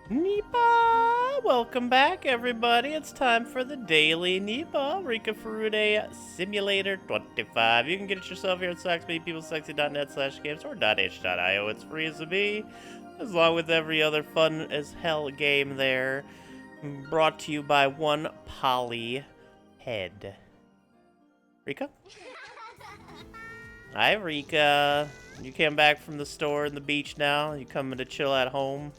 Nipah! Welcome back, everybody. It's time for the Daily Nipah Rika Furude Simulator 25. You can get it yourself here at SoxMadePeopleSexy.net/games or .h.io. It's free as a bee, along with every other fun as hell game there. Brought to you by one Poly Head. Rika? Hi, Rika. You came back from the store and the beach now? You coming to chill at home?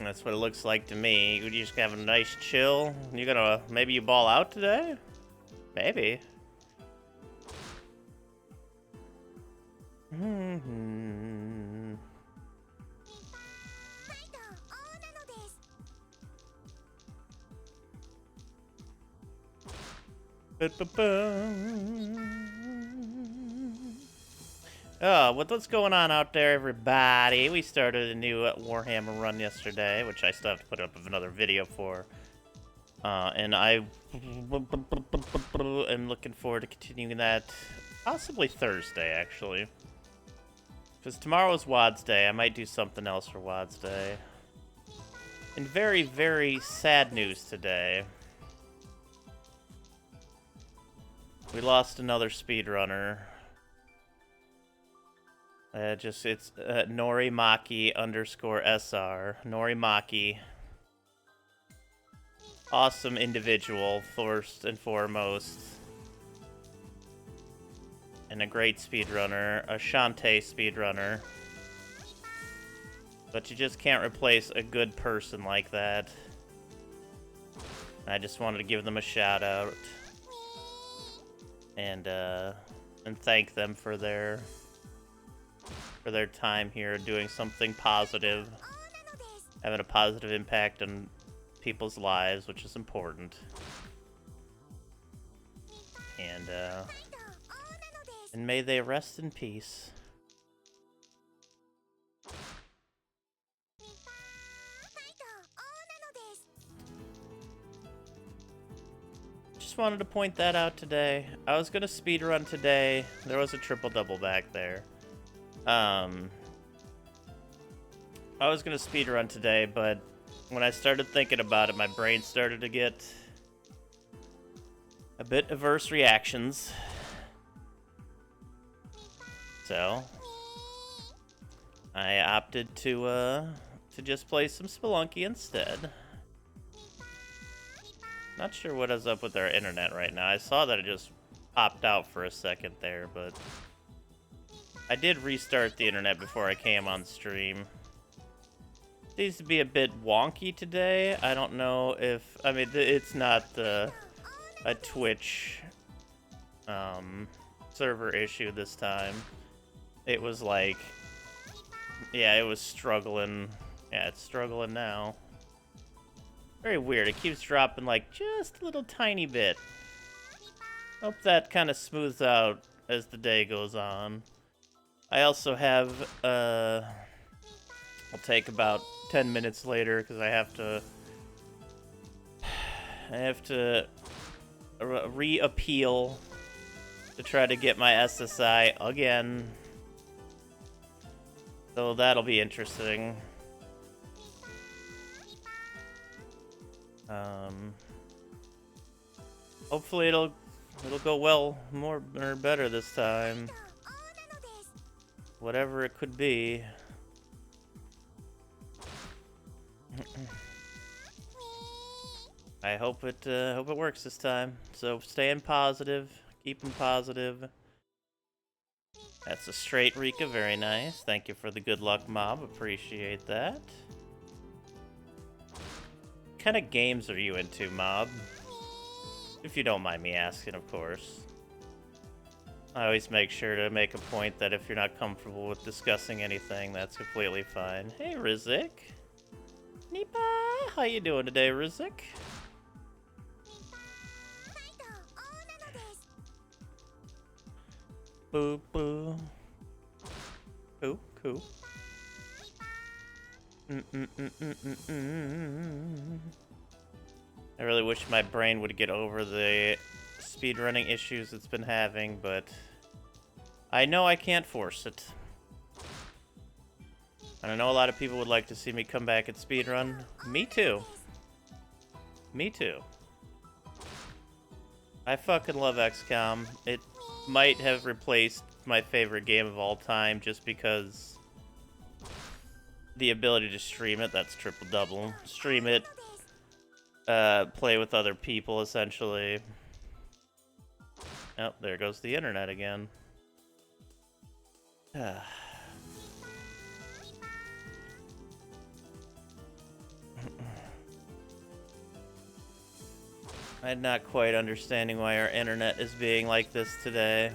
That's what it looks like to me. You just have a nice chill. Maybe you ball out today? Maybe. What's going on out there, everybody? We started a new Warhammer run yesterday, which I still have to put up another video for. And I am looking forward to continuing that, possibly Thursday, actually. Because tomorrow is WOD's Day. I might do something else for WOD's Day. And very, very sad news today. We lost another speedrunner. It's Norimaki _SR. Norimaki. Awesome individual, first and foremost. And a great speedrunner. A Shantae speedrunner. But you just can't replace a good person like that. I just wanted to give them a shout out. And thank them for their time here doing something positive, having a positive impact on people's lives, which is important. And may they rest in peace. Just wanted to point that out today. I was gonna speedrun today. There was a triple-double back there. I was gonna speedrun today, but when I started thinking about it, my brain started to get a bit averse reactions. So I opted to just play some Spelunky instead. Not sure what is up with our internet right now. I saw that it just popped out for a second there, but I did restart the internet before I came on stream. It seems to be a bit wonky today. I don't know if... I mean, it's not a Twitch server issue this time. It was like... Yeah, it was struggling. Yeah, it's struggling now. Very weird. It keeps dropping like just a little tiny bit. Hope that kind of smooths out as the day goes on. I also have, I'll take about 10 minutes later because I have to reappeal to try to get my SSI again. So that'll be interesting. Hopefully it'll go well, more or better this time. Whatever it could be. I hope it works this time. So staying positive, keeping positive. That's a straight Rika, very nice. Thank you for the good luck, Mob. Appreciate that. What kind of games are you into, Mob? If you don't mind me asking, of course. I always make sure to make a point that if you're not comfortable with discussing anything, that's completely fine. Hey, Rizik. Nipah, how you doing today, Rizik? Boo boo. Cool. I really wish my brain would get over the speedrunning issues it's been having, but I know I can't force it. And I know a lot of people would like to see me come back and speedrun. Me too. Me too. I fucking love XCOM. It might have replaced my favorite game of all time just because the ability to stream it, that's triple double. Stream it, play with other people, essentially. Oh, there goes the internet again. I'm not quite understanding why our internet is being like this today.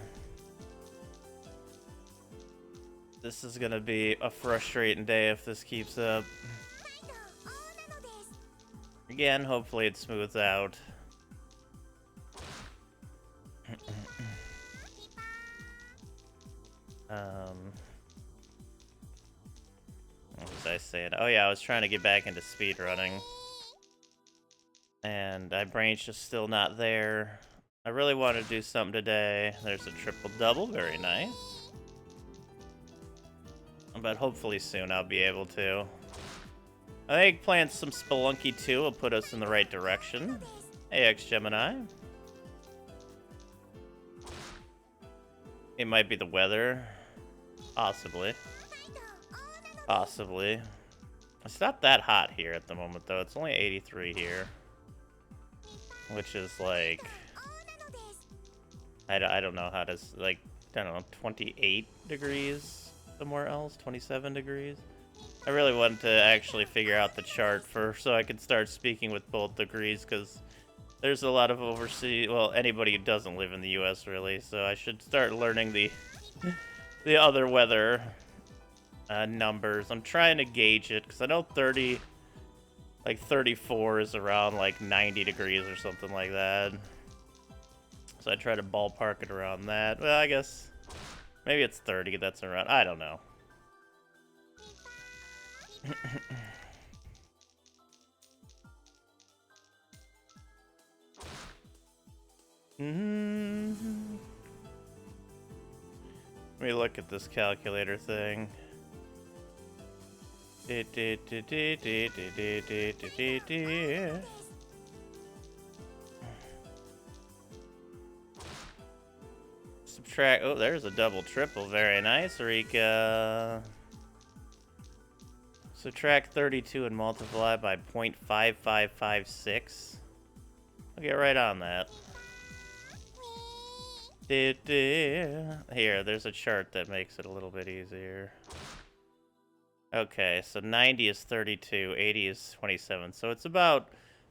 This is gonna be a frustrating day if this keeps up. Again, hopefully it smooths out. What was I saying? Oh yeah, I was trying to get back into speedrunning. And my brain's just still not there. I really want to do something today. There's a triple double, very nice. But hopefully soon I'll be able to. I think playing some Spelunky 2 will put us in the right direction. Hey, X-Gemini. It might be the weather. Possibly. Possibly. It's not that hot here at the moment, though. It's only 83 here. Which is like... I don't know how to... Like, I don't know, 28 degrees somewhere else? 27 degrees? I really wanted to actually figure out the chart first so I could start speaking with both degrees, because there's a lot of overseas... Well, anybody who doesn't live in the U.S., really, so I should start learning the other weather numbers. I'm trying to gauge it, because I know 34 is around, like, 90 degrees or something like that. So I try to ballpark it around that. Well, I guess maybe it's 30 that's around. I don't know. Let me look at this calculator thing. Subtract. Oh, there's a double triple. Very nice, Rika. Subtract 32 and multiply by 0.5556. I'll get right on that. Here, there's a chart that makes it a little bit easier. Okay, so 90 is 32, 80 is 27, so it's about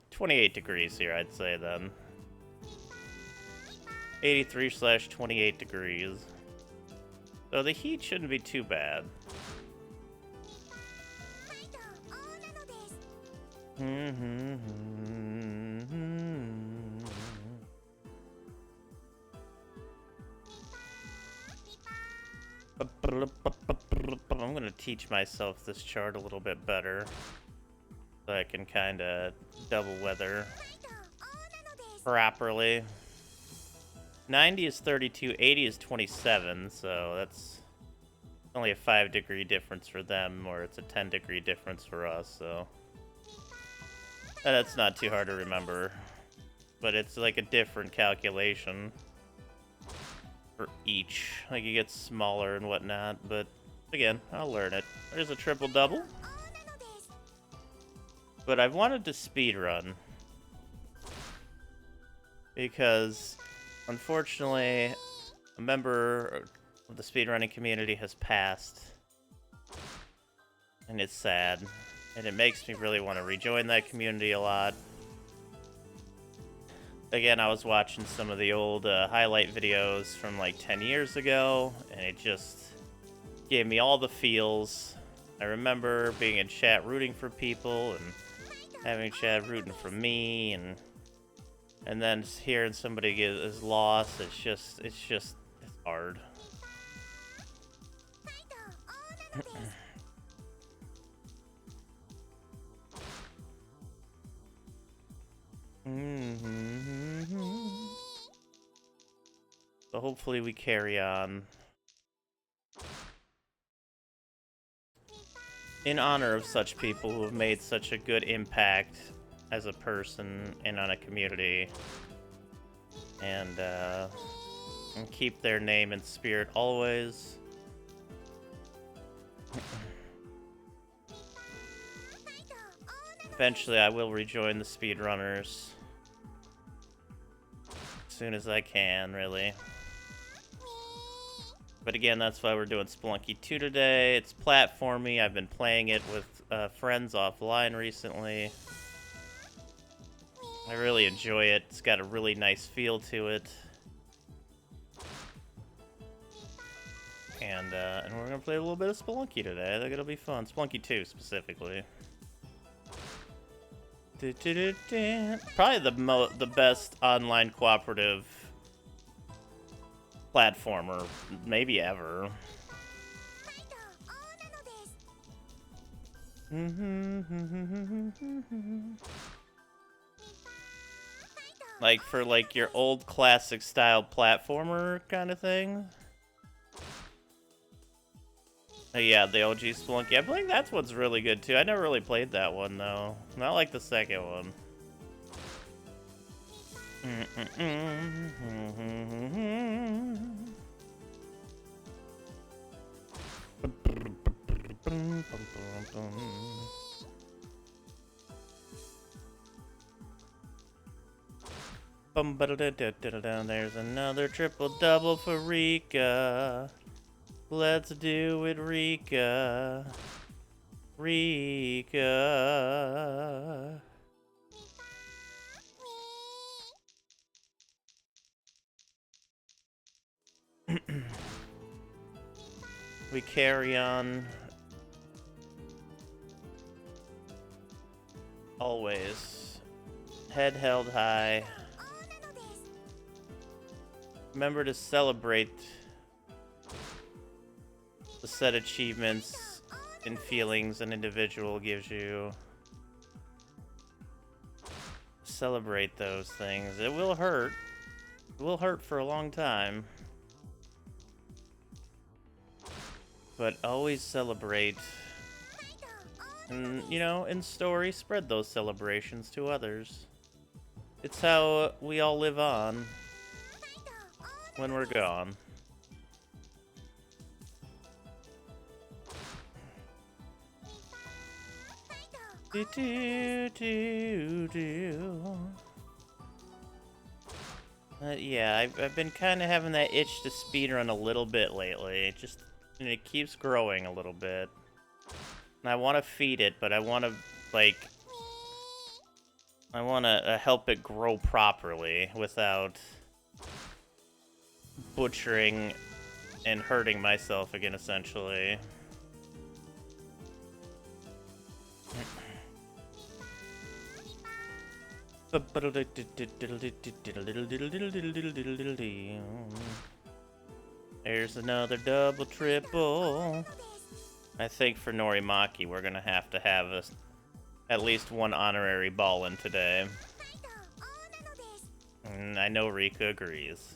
28 degrees here, I'd say, then. 83/28 degrees. So the heat shouldn't be too bad. I'm gonna teach myself this chart a little bit better, so I can kind of double weather properly. 90 is 32, 80 is 27, so that's only a 5-degree difference for them, or it's a 10-degree difference for us, so that's not too hard to remember. But it's like a different calculation for each. Like, it gets smaller and whatnot, but again, I'll learn it. There's a triple double. But I've wanted to speedrun because, unfortunately, a member of the speedrunning community has passed, and it's sad, and it makes me really want to rejoin that community a lot. Again, I was watching some of the old highlight videos from like 10 years ago, and it just gave me all the feels. I remember being in chat rooting for people, and having chat rooting for me, and then hearing somebody get his loss. It's hard. So hopefully we carry on. in honor of such people who have made such a good impact as a person and on a community, and keep their name and spirit always. Eventually, I will rejoin the speedrunners as soon as I can, really. But again, that's why we're doing Spelunky 2 today. It's platformy. I've been playing it with friends offline recently. I really enjoy it. It's got a really nice feel to it. And we're gonna play a little bit of Spelunky today. I think it'll be fun. Spelunky 2 specifically. Probably the best online cooperative platformer maybe ever. Like for like your old classic style platformer kind of thing. Yeah, the OG Spelunky. I think that's what's really good too. I never really played that one though. Not like the second one. There's another triple-double for Rika. Let's do it, Rika. Rika. We carry on. Always. Head held high. Remember to celebrate the set achievements and feelings an individual gives you. Celebrate those things. It will hurt. It will hurt for a long time. But always celebrate. And, you know, in story, spread those celebrations to others. It's how we all live on when we're gone. Yeah, I've been kind of having that itch to speedrun a little bit lately. It keeps growing a little bit. And I want to feed it, but I want to, like... I want to help it grow properly without butchering and hurting myself again, essentially. There's another double triple. I think for Norimaki we're gonna have at least one honorary ball in today. And I know Rika agrees.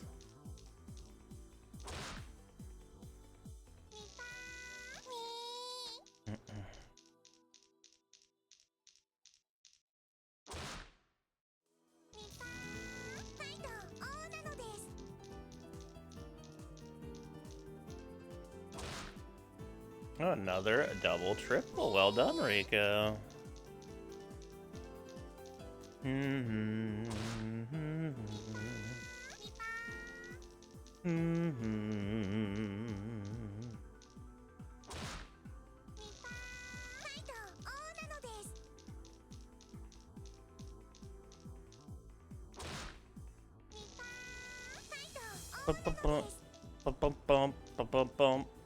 Oh, another double triple. Well done, Rico.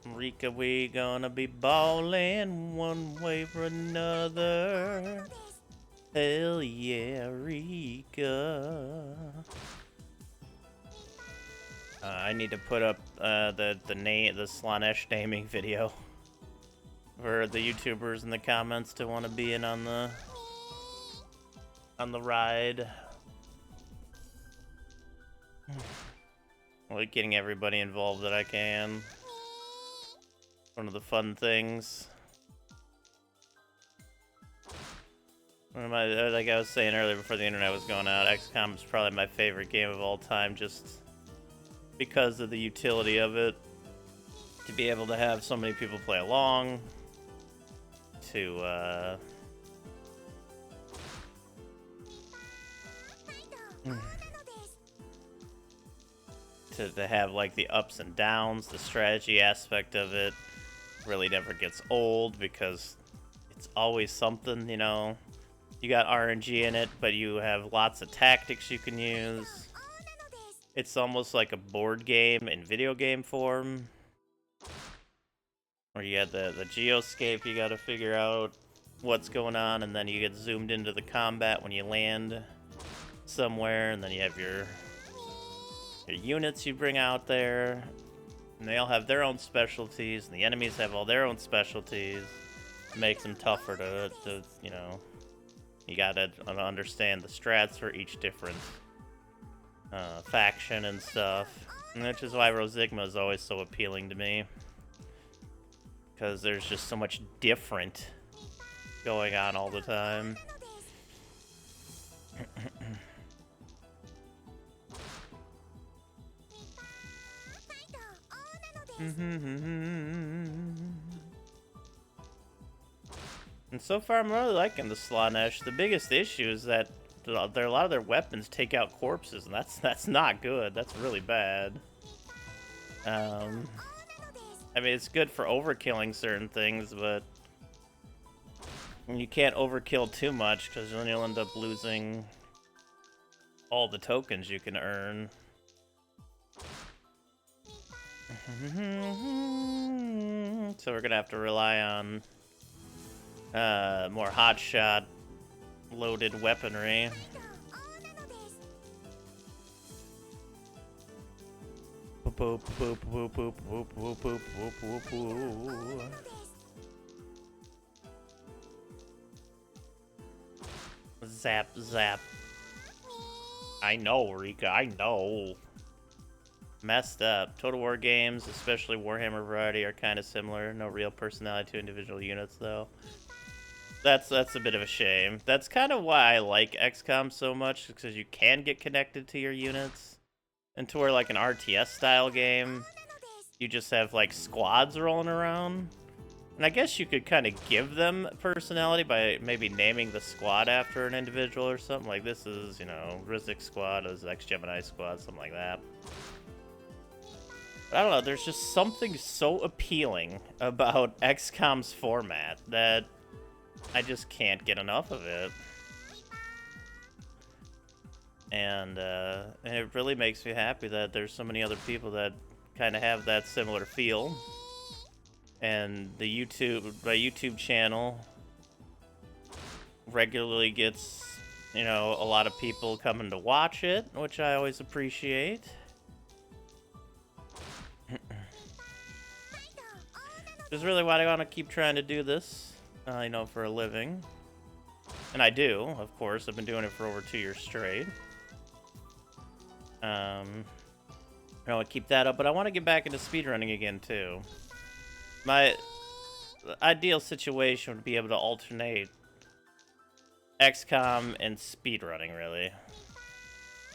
Rika, we gonna be ballin' one way or another. Hell yeah, Rika. I need to put up the Slanesh naming video for the YouTubers in the comments to want to be in on the ride. Like getting everybody involved that I can. One of the fun things. Like I was saying earlier before the internet was going out, XCOM is probably my favorite game of all time, just because of the utility of it. To be able to have so many people play along, to to have like the ups and downs, the strategy aspect of it really never gets old because it's always something, you know. You got RNG in it, but you have lots of tactics you can use. It's almost like a board game in video game form. Where you had the geoscape, you gotta figure out what's going on, and then you get zoomed into the combat when you land somewhere, and then you have your units you bring out there, and they all have their own specialties, and the enemies have all their own specialties. It makes them tougher to you know, you gotta understand the strats for each different faction and stuff, and which is why Rosigma is always so appealing to me, because there's just so much different going on all the time. And so far, I'm really liking the Slaanesh. The biggest issue is that a lot of their weapons take out corpses, and that's not good. That's really bad. I mean, it's good for overkilling certain things, but you can't overkill too much, because then you'll end up losing all the tokens you can earn. So we're gonna have to rely on more hotshot loaded weaponry. Zap, zap. I know, Rika, I know. Messed up. Total War games, especially Warhammer Variety, are kind of similar. No real personality to individual units, though. That's a bit of a shame. That's kind of why I like XCOM so much, because you can get connected to your units. And to where, like, an RTS-style game, you just have, like, squads rolling around. And I guess you could kind of give them personality by maybe naming the squad after an individual or something. Like, this is, you know, Rizik's squad, this is X-Gemini squad, something like that. But I don't know, there's just something so appealing about XCOM's format that I just can't get enough of it. And it really makes me happy that there's so many other people that kind of have that similar feel. And my YouTube channel regularly gets, you know, a lot of people coming to watch it, which I always appreciate. Which is really why I want to keep trying to do this, you know, for a living. And I do, of course. I've been doing it for over 2 years straight. I want to keep that up, but I want to get back into speedrunning again, too. My ideal situation would be able to alternate XCOM and speedrunning, really.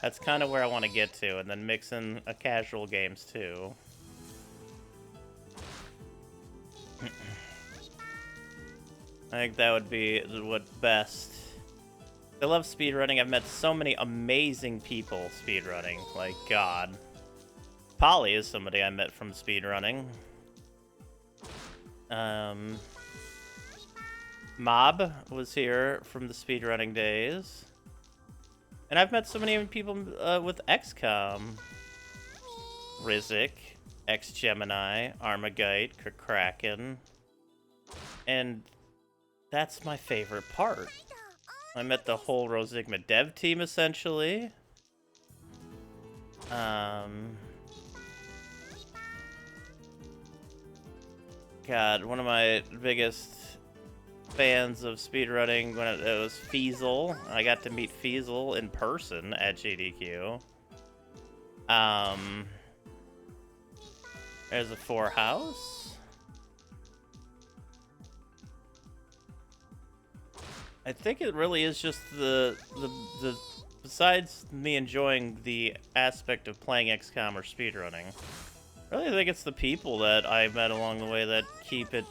That's kind of where I want to get to, and then mix in casual games, too. I think that would be what's best. I love speedrunning. I've met so many amazing people speedrunning. Like, God. Polly is somebody I met from speedrunning. Mob was here from the speedrunning days. And I've met so many people with XCOM. Rizik, X-Gemini, Armagite, Kraken. And that's my favorite part. I met the whole Rosigma dev team, essentially. God, one of my biggest fans of speedrunning when it was Feasel. I got to meet Feasel in person at GDQ. There's a 4-house. I think it really is just the besides me enjoying the aspect of playing XCOM or speedrunning, I really think it's the people that I met along the way that keep it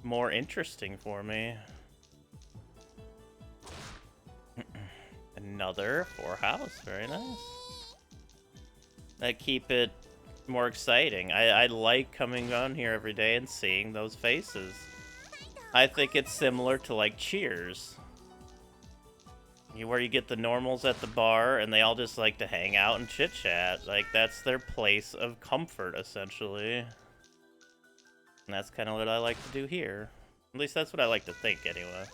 more interesting for me. Another 4 house, very nice. That keep it more exciting. I like coming on here every day and seeing those faces. I think it's similar to like Cheers. Where you get the normals at the bar and they all just like to hang out and chit chat. Like that's their place of comfort essentially. And that's kind of what I like to do here. At least that's what I like to think anyway.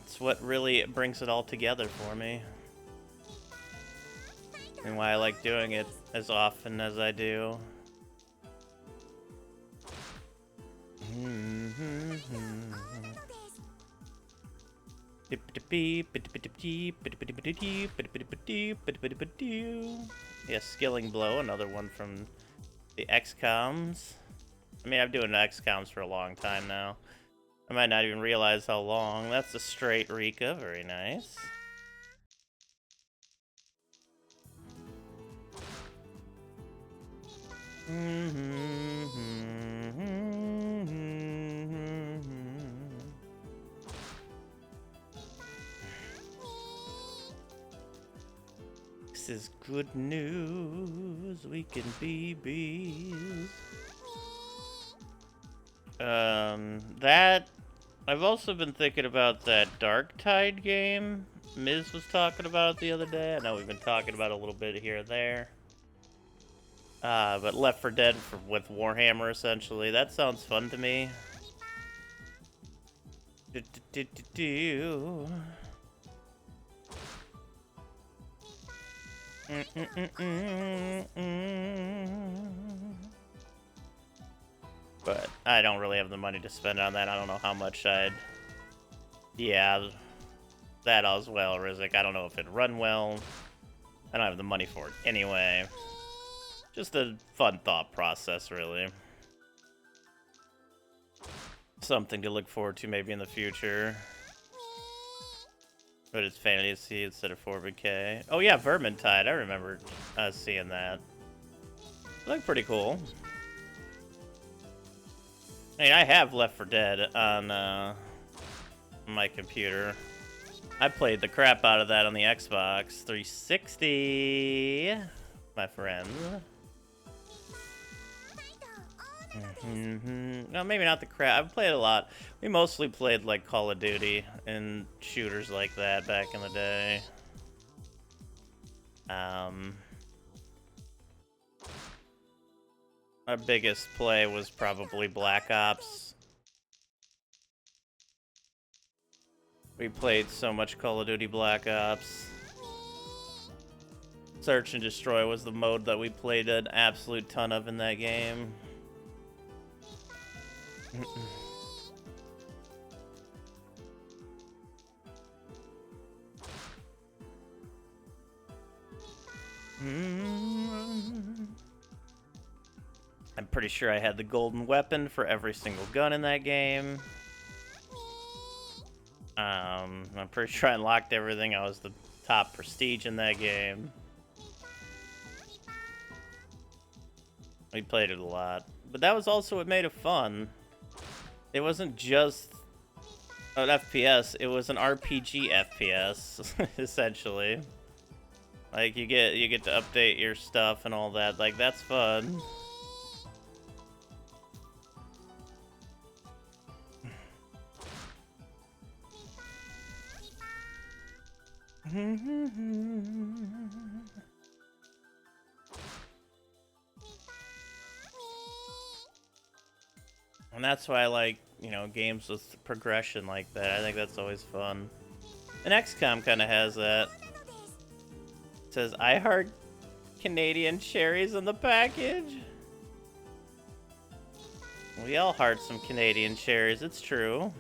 It's what really brings it all together for me. And why I like doing it as often as I do. Yeah, Skilling Blow, another one from the XCOMs. I mean, I've been doing XCOMs for a long time now. I might not even realize how long. That's a straight Rika, very nice. This is good news. We can be bees. That I've also been thinking about that Dark Tide game Miz was talking about the other day. I know we've been talking about it a little bit here and there. But Left 4 Dead with Warhammer, essentially. That sounds fun to me. But I don't really have the money to spend on that. I don't know how much I'd... Yeah, that as well, Rizik. I don't know if it'd run well. I don't have the money for it anyway. Just a fun thought process, really. Something to look forward to maybe in the future. But it's fantasy instead of 4BK. Oh yeah, Vermintide. I remember seeing that. It looked pretty cool. I mean, I have Left 4 Dead on my computer. I played the crap out of that on the Xbox 360, my friend. No, maybe not the crap. I've played a lot. We mostly played like Call of Duty and shooters like that back in the day. Our biggest play was probably Black Ops. We played so much Call of Duty Black Ops. Search and Destroy was the mode that we played an absolute ton of in that game. I'm pretty sure I had the golden weapon for every single gun in that game. I'm pretty sure I unlocked everything. I was the top prestige in that game. We played it a lot. But that was also what made it fun. It wasn't just an FPS, it was an RPG FPS, essentially. Like, you get to update your stuff and all that. Like, that's fun. And that's why I like, you know, games with progression like that. I think that's always fun. And XCOM kind of has that. It says, I heart Canadian cherries in the package. We all heart some Canadian cherries, it's true.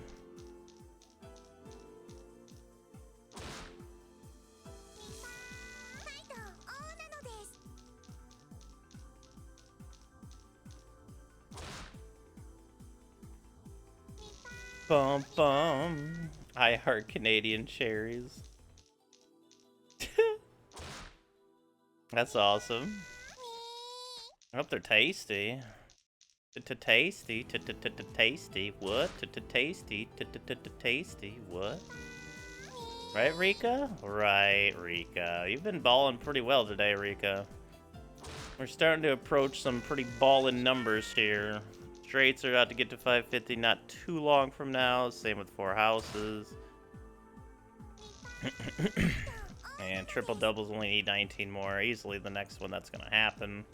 Bum bum. I heart Canadian cherries. That's awesome. I hope they're tasty. Tasty. Tasty. What? Tasty. Tasty. What? Right, Rika? Right, Rika. You've been balling pretty well today, Rika. We're starting to approach some pretty ballin' numbers here. Straights are about to get to 550 not too long from now. Same with 4 houses. And triple doubles only need 19 more. Easily the next one that's gonna happen.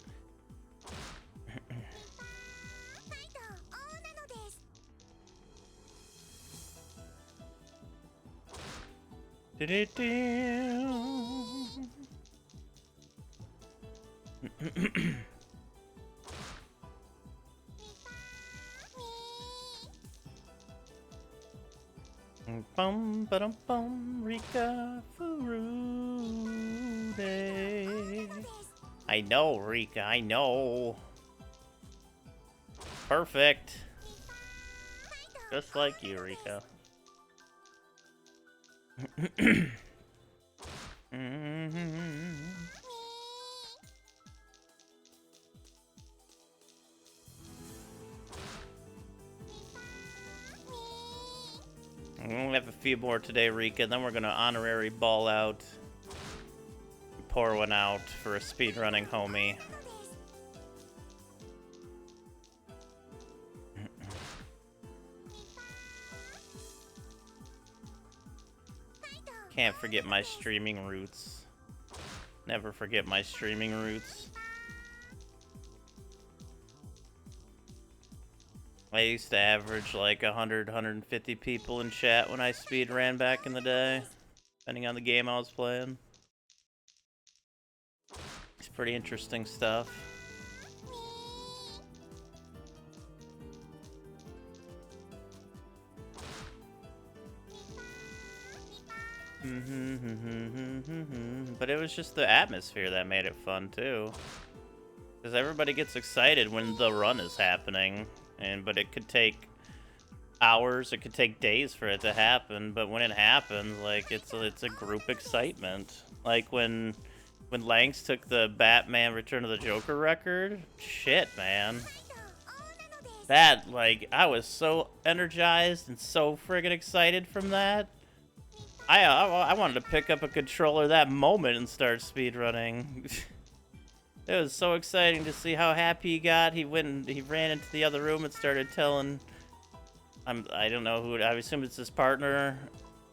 Bum ba dum bum Rika Furude. I know, Rika, I know. Perfect. Just like you, Rika. We have a few more today, Rika. Then we're gonna honorary ball out. Pour one out for a speedrunning homie. Can't forget my streaming roots. Never forget my streaming roots. I used to average like 100, 150 people in chat when I speed ran back in the day, depending on the game I was playing. It's pretty interesting stuff. But it was just the atmosphere that made it fun too. Because everybody gets excited when the run is happening. But it could take hours, it could take days for it to happen. But when it happens, like it's a group excitement. Like when Langs took the Batman Return of the Joker record, shit, man. That, like, I was so energized and so friggin' excited from that. I wanted to pick up a controller that moment and start speedrunning. It was so exciting to see how happy he got. He ran into the other room and started telling, I don't know who, I assume it's his partner,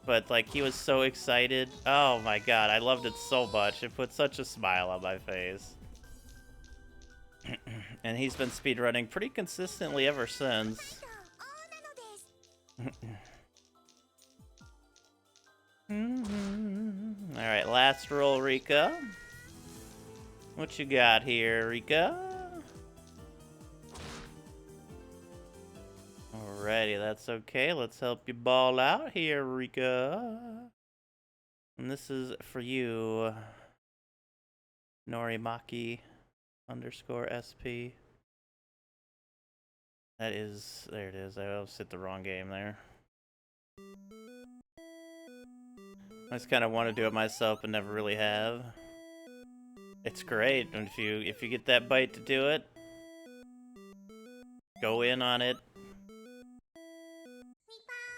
but like he was so excited. Oh my god, I loved it so much. It put such a smile on my face. And he's been speedrunning pretty consistently ever since. Alright, last roll, Rika. What you got here, Rika? Alrighty, that's okay. Let's help you ball out here, Rika. And this is for you, Norimaki _SP. That is, there it is. I almost hit the wrong game there. I just kind of want to do it myself, but never really have. It's great, and if you get that bite to do it, go in on it.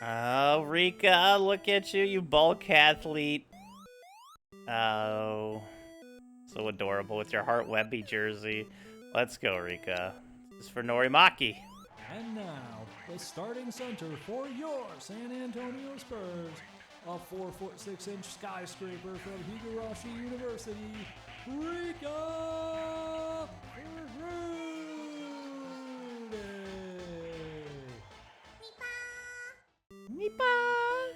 Oh, Rika, look at you, you bulk athlete. Oh, so adorable with your Heart Webby jersey. Let's go, Rika. This is for Norimaki. And now, the starting center for your San Antonio Spurs. A 4'6" skyscraper from Higurashi University, Rika Furude. Nipah!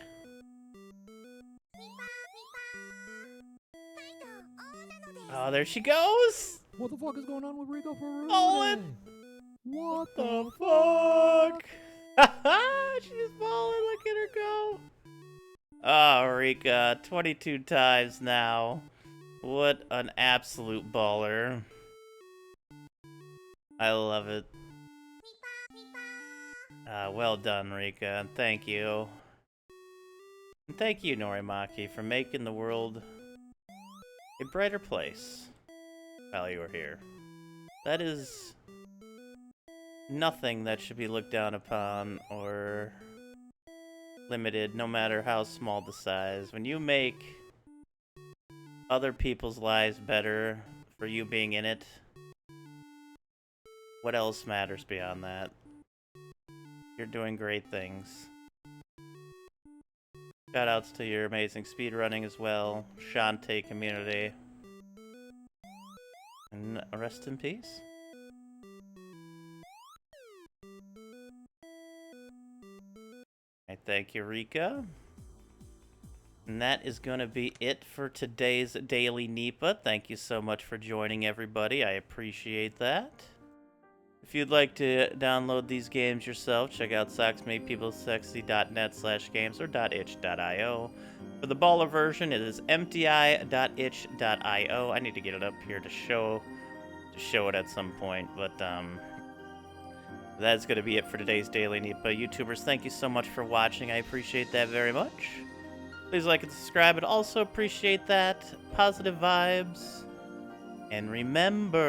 Oh, there she goes! What the fuck is going on with Rika Furude? Ballin'! What The fuck? She's balling, look at her go! Oh, Rika, 22 times now. What an absolute baller. I love it. Well done, Rika, and thank you. And thank you, Norimaki, for making the world a brighter place while you were here. That is nothing that should be looked down upon or limited, no matter how small the size. When you make other people's lives better for you being in it, what else matters beyond that? You're doing great things. Shoutouts to your amazing speedrunning as well, Shantae community. And rest in peace. I thank you, Rika. And that is going to be it for today's Daily Nipah. Thank you so much for joining, everybody. I appreciate that. If you'd like to download these games yourself, check out socksmakepeoplesexy.net/games or .itch.io. For the baller version, it is mti.itch.io. I need to get it up here to show it at some point, but that's going to be it for today's Daily Nipah. YouTubers, thank you so much for watching. I appreciate that very much. Please like and subscribe. I'd also appreciate that. Positive vibes. And remember...